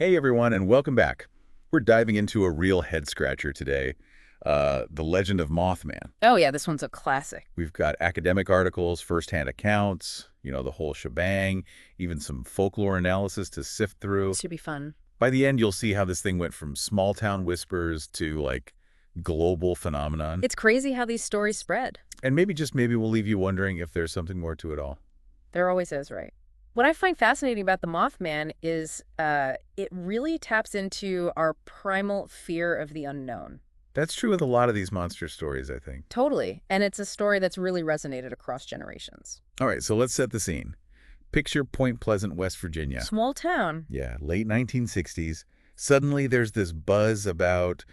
Hey everyone, and welcome back. We're diving into a real head-scratcher today, the legend of Mothman. Oh yeah, this one's a classic. We've got academic articles, first-hand accounts, the whole shebang, even some folklore analysis to sift through. This should be fun. By the end, you'll see how this thing went from small-town whispers to, global phenomenon. It's crazy how these stories spread. And maybe we'll leave you wondering if there's something more to it all. There always is, right? What I find fascinating about the Mothman is it really taps into our primal fear of the unknown. That's true with a lot of these monster stories, I think. Totally. And it's a story that's really resonated across generations. All right, so let's set the scene. Picture Point Pleasant, West Virginia. Small town. Yeah, late 1960s. Suddenly there's this buzz about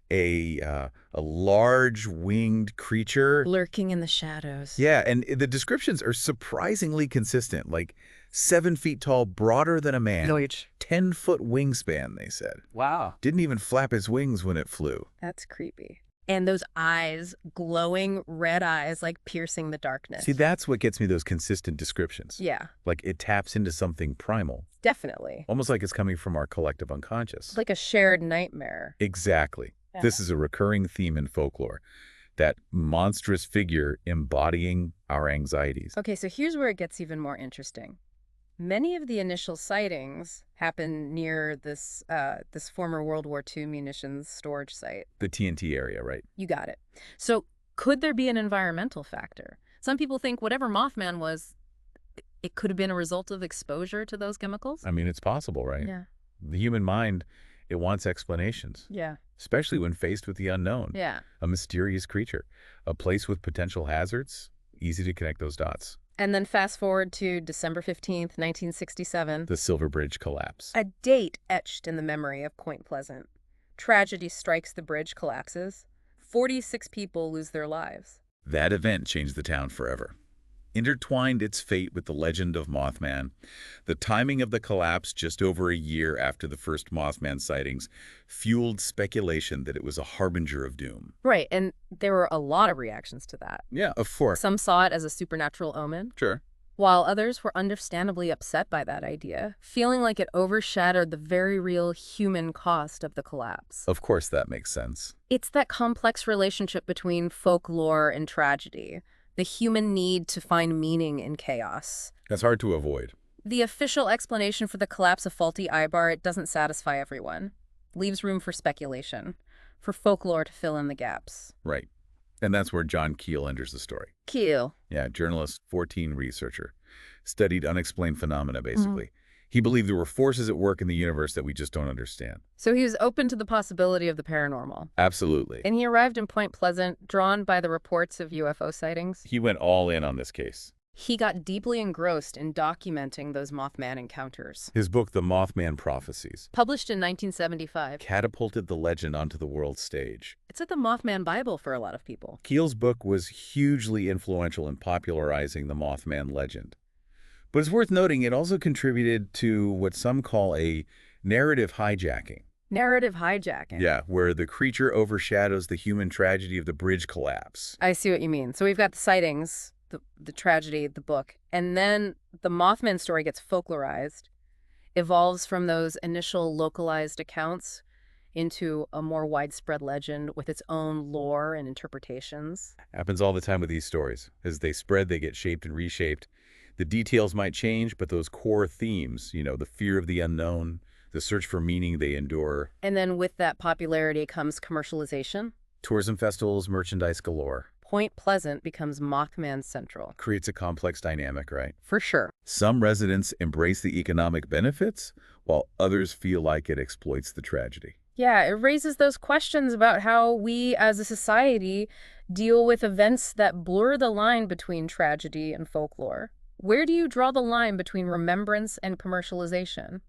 a large winged creature. Lurking in the shadows. Yeah, and the descriptions are surprisingly consistent, like 7 feet tall, broader than a man. Huge. 10-foot wingspan, they said. Wow. Didn't even flap his wings when it flew. That's creepy. And those eyes, glowing red eyes, like piercing the darkness. See, that's what gets me those consistent descriptions. Yeah. Like it taps into something primal. Definitely. Almost like it's coming from our collective unconscious. Like a shared nightmare. Exactly. Yeah. This is a recurring theme in folklore. That monstrous figure embodying our anxieties. Okay, so here's where it gets even more interesting. Many of the initial sightings happen near this former World War II munitions storage site. The TNT area, right? You got it. So could there be an environmental factor? Some people think whatever Mothman was, it could have been a result of exposure to those chemicals. I mean, it's possible, right? Yeah. The human mind, it wants explanations. Yeah. Especially when faced with the unknown. Yeah. A mysterious creature. A place with potential hazards. Easy to connect those dots. And then fast forward to December 15th, 1967. The Silver Bridge collapse. A date etched in the memory of Point Pleasant. Tragedy strikes, the bridge collapses. 46 people lose their lives. That event changed the town forever. Intertwined its fate with the legend of Mothman. The timing of the collapse, just over a year after the first Mothman sightings, fueled speculation that it was a harbinger of doom. Right, and there were a lot of reactions to that. Yeah, of course. Some saw it as a supernatural omen, Sure. while others were understandably upset by that idea, feeling like it overshadowed the very real human cost of the collapse. Of course that makes sense. It's that complex relationship between folklore and tragedy, the human need to find meaning in chaos. That's hard to avoid. The official explanation for the collapse of faulty eyebar, it doesn't satisfy everyone. Leaves room for speculation, for folklore to fill in the gaps. Right. And that's where John Keel enters the story. Keel. Yeah, journalist, 14 researcher. Studied unexplained phenomena, basically. He believed there were forces at work in the universe that we just don't understand. So he was open to the possibility of the paranormal. Absolutely. And he arrived in Point Pleasant, drawn by the reports of UFO sightings. He went all in on this case. He got deeply engrossed in documenting those Mothman encounters. His book, The Mothman Prophecies, Published in 1975. catapulted the legend onto the world stage. It's like the Mothman Bible for a lot of people. Keel's book was hugely influential in popularizing the Mothman legend. But it's worth noting it also contributed to what some call a narrative hijacking. Narrative hijacking. Yeah, where the creature overshadows the human tragedy of the bridge collapse. I see what you mean. So we've got the sightings, the tragedy, the book, and then the Mothman story gets folklorized, evolves from those initial localized accounts into a more widespread legend with its own lore and interpretations. Happens all the time with these stories. As they spread, they get shaped and reshaped. The details might change, but those core themes, the fear of the unknown, the search for meaning, they endure. And then with that popularity comes commercialization. Tourism festivals, merchandise galore. Point Pleasant becomes Mothman Central. Creates a complex dynamic, right? For sure. Some residents embrace the economic benefits, while others feel like it exploits the tragedy. Yeah, it raises those questions about how we as a society deal with events that blur the line between tragedy and folklore. Where do you draw the line between remembrance and commercialization?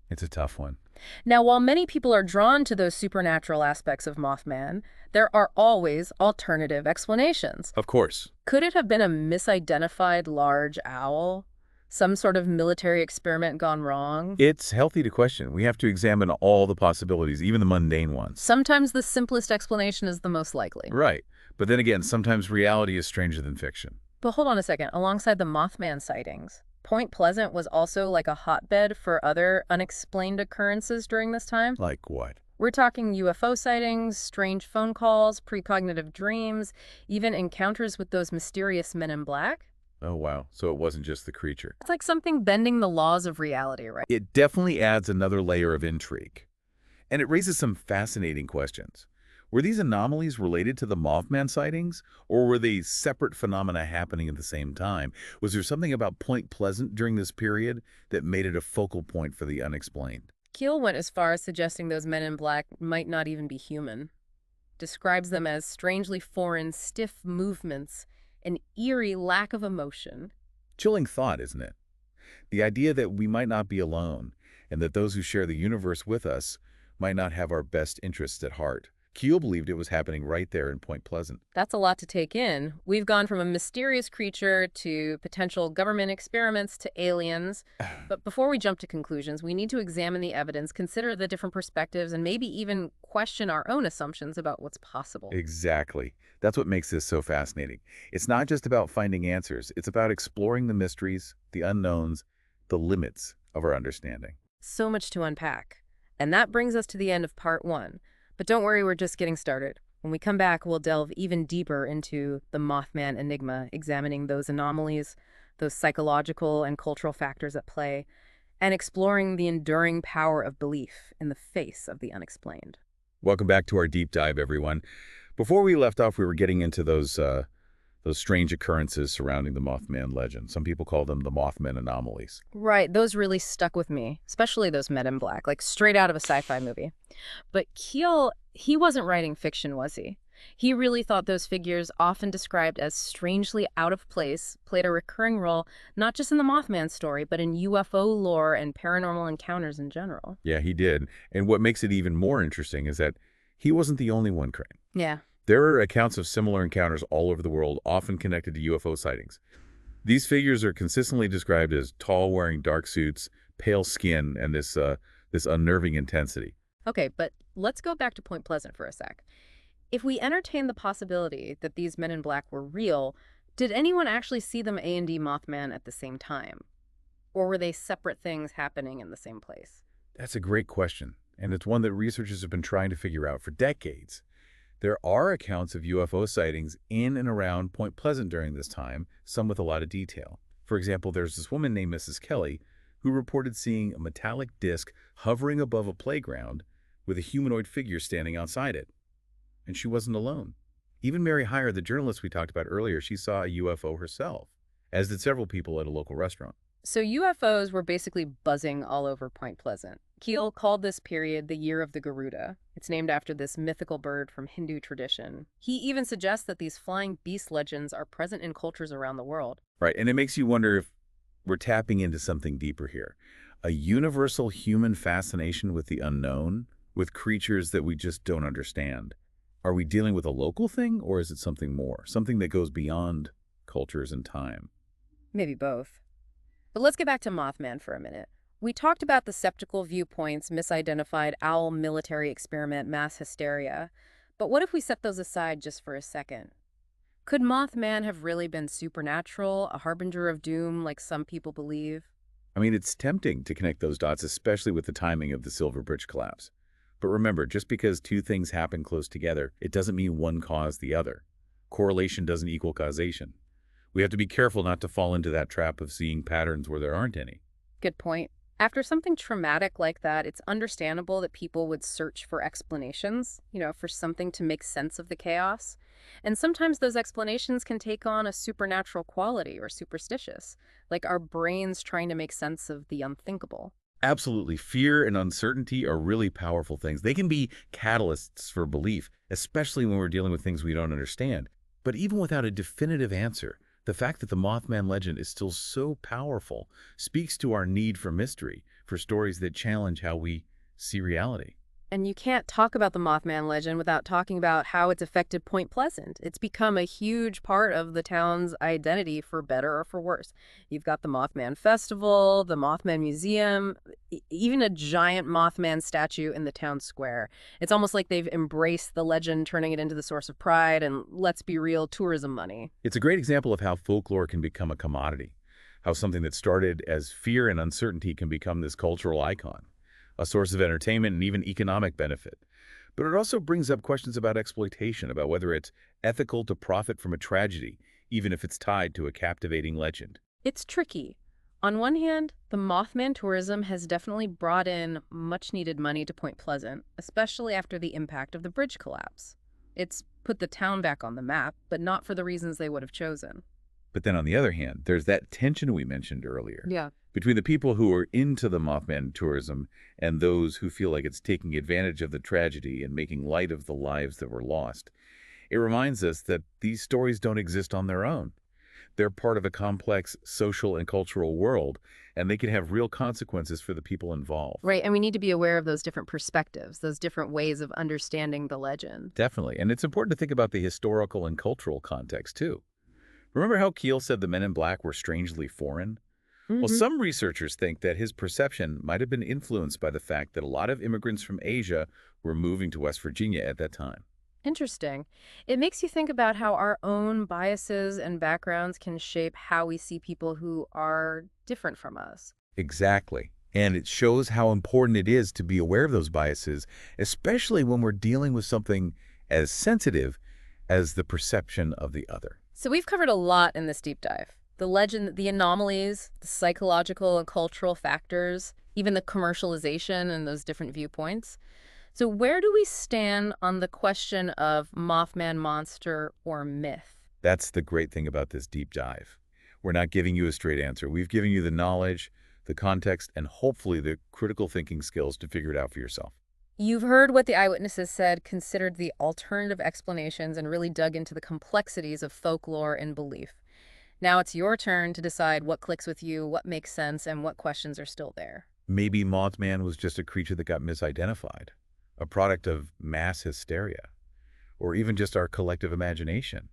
It's a tough one. Now, while many people are drawn to those supernatural aspects of Mothman, there are always alternative explanations. Of course. Could it have been a misidentified large owl? Some sort of military experiment gone wrong? It's healthy to question. We have to examine all the possibilities, even the mundane ones. Sometimes the simplest explanation is the most likely. Right. But then again, sometimes reality is stranger than fiction. But hold on a second. Alongside the Mothman sightings, Point Pleasant was also like a hotbed for other unexplained occurrences during this time. Like what? We're talking UFO sightings, strange phone calls, precognitive dreams, even encounters with those mysterious men in black. Oh, wow. So it wasn't just the creature. It's like something bending the laws of reality, right? It definitely adds another layer of intrigue. And it raises some fascinating questions. Were these anomalies related to the Mothman sightings, or were they separate phenomena happening at the same time? Was there something about Point Pleasant during this period that made it a focal point for the unexplained? Keel went as far as suggesting those men in black might not even be human. Describes them as strangely foreign, stiff movements, an eerie lack of emotion. Chilling thought, isn't it? The idea that we might not be alone, and that those who share the universe with us might not have our best interests at heart. Keel believed it was happening right there in Point Pleasant. That's a lot to take in. We've gone from a mysterious creature to potential government experiments to aliens. But before we jump to conclusions, we need to examine the evidence, consider the different perspectives, and maybe even question our own assumptions about what's possible. Exactly. That's what makes this so fascinating. It's not just about finding answers. It's about exploring the mysteries, the unknowns, the limits of our understanding. So much to unpack. And that brings us to the end of part one. But don't worry, we're just getting started. When we come back, we'll delve even deeper into the Mothman enigma, examining those anomalies, those psychological and cultural factors at play, and exploring the enduring power of belief in the face of the unexplained. Welcome back to our deep dive, everyone. Before we left off, we were getting into those strange occurrences surrounding the Mothman legend. Some people call them the Mothman anomalies. Right, those really stuck with me, especially those Men in Black, like straight out of a sci-fi movie. But Keel, he wasn't writing fiction, was he? He really thought those figures, often described as strangely out of place, played a recurring role not just in the Mothman story, but in UFO lore and paranormal encounters in general. Yeah, he did. And what makes it even more interesting is that he wasn't the only one, Crane. Yeah. There are accounts of similar encounters all over the world, often connected to UFO sightings. These figures are consistently described as tall, wearing dark suits, pale skin, and this unnerving intensity. Okay, but let's go back to Point Pleasant for a sec. If we entertain the possibility that these Men in Black were real, did anyone actually see them A&D Mothman at the same time? Or were they separate things happening in the same place? That's a great question, and it's one that researchers have been trying to figure out for decades. There are accounts of UFO sightings in and around Point Pleasant during this time, some with a lot of detail. For example, there's this woman named Mrs. Kelly who reported seeing a metallic disc hovering above a playground with a humanoid figure standing outside it. And she wasn't alone. Even Mary Hyre, the journalist we talked about earlier, she saw a UFO herself, as did several people at a local restaurant. So UFOs were basically buzzing all over Point Pleasant. Keel called this period the Year of the Garuda. It's named after this mythical bird from Hindu tradition. He even suggests that these flying beast legends are present in cultures around the world. Right, and it makes you wonder if we're tapping into something deeper here. A universal human fascination with the unknown, with creatures that we just don't understand. Are we dealing with a local thing, or is it something more? Something that goes beyond cultures and time? Maybe both. But let's get back to Mothman for a minute. We talked about the skeptical viewpoints, misidentified owl military experiment, mass hysteria. But what if we set those aside just for a second? Could Mothman have really been supernatural, a harbinger of doom like some people believe? I mean, it's tempting to connect those dots, especially with the timing of the Silver Bridge collapse. But remember, just because two things happen close together, it doesn't mean one caused the other. Correlation doesn't equal causation. We have to be careful not to fall into that trap of seeing patterns where there aren't any. Good point. After something traumatic like that, it's understandable that people would search for explanations, for something to make sense of the chaos. And sometimes those explanations can take on a supernatural quality or superstitious, like our brains trying to make sense of the unthinkable. Absolutely. Fear and uncertainty are really powerful things. They can be catalysts for belief, especially when we're dealing with things we don't understand. But even without a definitive answer, the fact that the Mothman legend is still so powerful speaks to our need for mystery, for stories that challenge how we see reality. And you can't talk about the Mothman legend without talking about how it's affected Point Pleasant. It's become a huge part of the town's identity, for better or for worse. You've got the Mothman Festival, the Mothman Museum, even a giant Mothman statue in the town square. It's almost like they've embraced the legend, turning it into the source of pride and, let's be real, tourism money. It's a great example of how folklore can become a commodity, how something that started as fear and uncertainty can become this cultural icon, a source of entertainment and even economic benefit. But it also brings up questions about exploitation, about whether it's ethical to profit from a tragedy, even if it's tied to a captivating legend. It's tricky. On one hand, the Mothman tourism has definitely brought in much-needed money to Point Pleasant, especially after the impact of the bridge collapse. It's put the town back on the map, but not for the reasons they would have chosen. But then on the other hand, there's that tension we mentioned earlier Yeah. between the people who are into the Mothman tourism and those who feel like it's taking advantage of the tragedy and making light of the lives that were lost. It reminds us that these stories don't exist on their own. They're part of a complex social and cultural world, and they can have real consequences for the people involved. Right, and we need to be aware of those different perspectives, those different ways of understanding the legend. Definitely. And it's important to think about the historical and cultural context, too. Remember how Keel said the men in black were strangely foreign? Well, Hmm. some researchers think that his perception might have been influenced by the fact that a lot of immigrants from Asia were moving to West Virginia at that time. Interesting. It makes you think about how our own biases and backgrounds can shape how we see people who are different from us. Exactly. And it shows how important it is to be aware of those biases, especially when we're dealing with something as sensitive as the perception of the other. So we've covered a lot in this deep dive. The legend, the anomalies, the psychological and cultural factors, even the commercialization and those different viewpoints. So where do we stand on the question of Mothman monster or myth? That's the great thing about this deep dive. We're not giving you a straight answer. We've given you the knowledge, the context, and hopefully the critical thinking skills to figure it out for yourself. You've heard what the eyewitnesses said, considered the alternative explanations, and really dug into the complexities of folklore and belief. Now it's your turn to decide what clicks with you, what makes sense, and what questions are still there. Maybe Mothman was just a creature that got misidentified, a product of mass hysteria, or even just our collective imagination.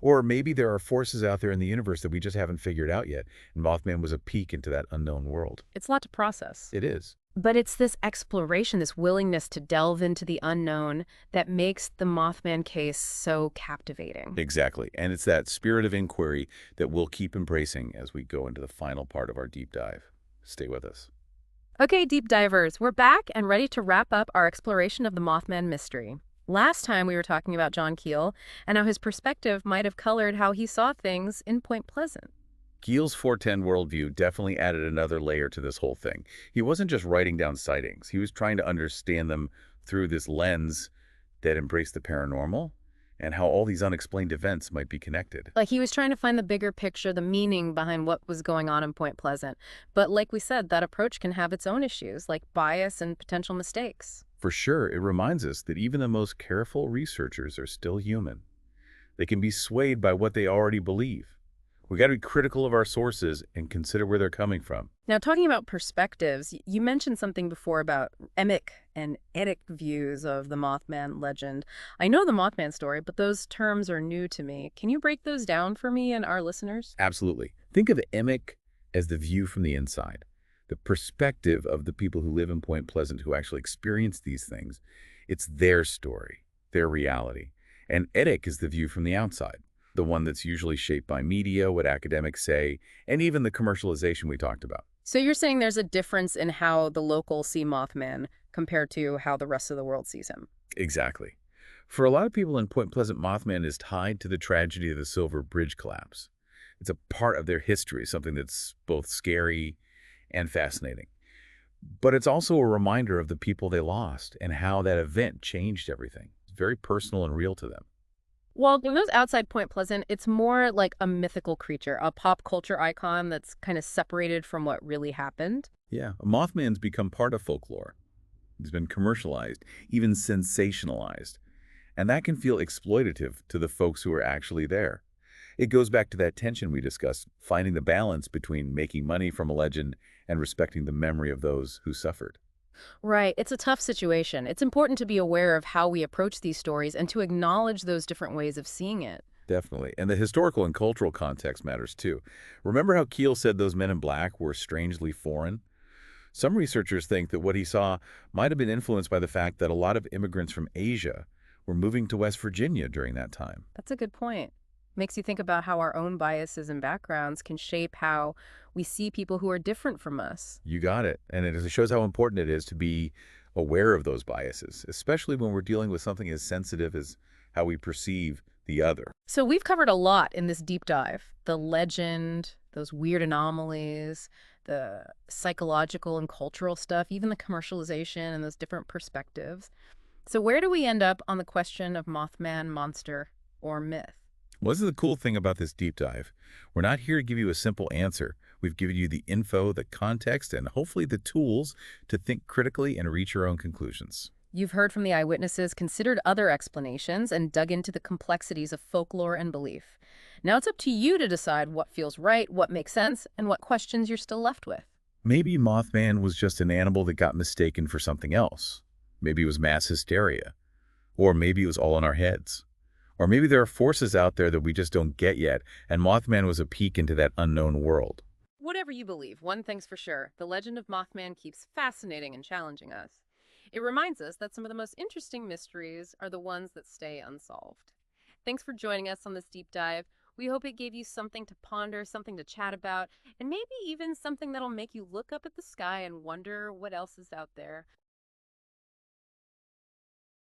Or maybe there are forces out there in the universe that we just haven't figured out yet, and Mothman was a peek into that unknown world. It's a lot to process. It is. But it's this exploration, this willingness to delve into the unknown that makes the Mothman case so captivating. Exactly. And it's that spirit of inquiry that we'll keep embracing as we go into the final part of our deep dive. Stay with us. Okay, deep divers, we're back and ready to wrap up our exploration of the Mothman mystery. Last time we were talking about John Keel and how his perspective might have colored how he saw things in Point Pleasant. Keel's 410 worldview definitely added another layer to this whole thing. He wasn't just writing down sightings. He was trying to understand them through this lens that embraced the paranormal and how all these unexplained events might be connected. Like he was trying to find the bigger picture, the meaning behind what was going on in Point Pleasant. But like we said, that approach can have its own issues, like bias and potential mistakes. For sure, it reminds us that even the most careful researchers are still human. They can be swayed by what they already believe. We got to be critical of our sources and consider where they're coming from. Now, talking about perspectives, you mentioned something before about emic and etic views of the Mothman legend. I know the Mothman story, but those terms are new to me. Can you break those down for me and our listeners? Absolutely. Think of emic as the view from the inside, the perspective of the people who live in Point Pleasant who actually experience these things. It's their story, their reality. And etic is the view from the outside, the one that's usually shaped by media, what academics say, and even the commercialization we talked about. So you're saying there's a difference in how the locals see Mothman compared to how the rest of the world sees him. Exactly. For a lot of people in Point Pleasant, Mothman is tied to the tragedy of the Silver Bridge collapse. It's a part of their history, something that's both scary and fascinating. But it's also a reminder of the people they lost and how that event changed everything. It's very personal and real to them. Well, in those outside Point Pleasant, it's more like a mythical creature, a pop culture icon that's kind of separated from what really happened. Yeah, Mothman's become part of folklore. He's been commercialized, even sensationalized. And that can feel exploitative to the folks who are actually there. It goes back to that tension we discussed, finding the balance between making money from a legend and respecting the memory of those who suffered. Right. It's a tough situation. It's important to be aware of how we approach these stories and to acknowledge those different ways of seeing it. Definitely. And the historical and cultural context matters too. Remember how Keel said those men in black were strangely foreign? Some researchers think that what he saw might have been influenced by the fact that a lot of immigrants from Asia were moving to West Virginia during that time. That's a good point. Makes you think about how our own biases and backgrounds can shape how we see people who are different from us. You got it. And it shows how important it is to be aware of those biases, especially when we're dealing with something as sensitive as how we perceive the other. So we've covered a lot in this deep dive. The legend, those weird anomalies, the psychological and cultural stuff, even the commercialization and those different perspectives. So where do we end up on the question of Mothman, monster, or myth? Well, this is the cool thing about this deep dive. We're not here to give you a simple answer. We've given you the info, the context, and hopefully the tools to think critically and reach your own conclusions. You've heard from the eyewitnesses, considered other explanations, and dug into the complexities of folklore and belief. Now it's up to you to decide what feels right, what makes sense, and what questions you're still left with. Maybe Mothman was just an animal that got mistaken for something else. Maybe it was mass hysteria. Or maybe it was all in our heads. Or maybe there are forces out there that we just don't get yet, and Mothman was a peek into that unknown world. Whatever you believe, one thing's for sure, the legend of Mothman keeps fascinating and challenging us. It reminds us that some of the most interesting mysteries are the ones that stay unsolved. Thanks for joining us on this deep dive. We hope it gave you something to ponder, something to chat about, and maybe even something that'll make you look up at the sky and wonder what else is out there.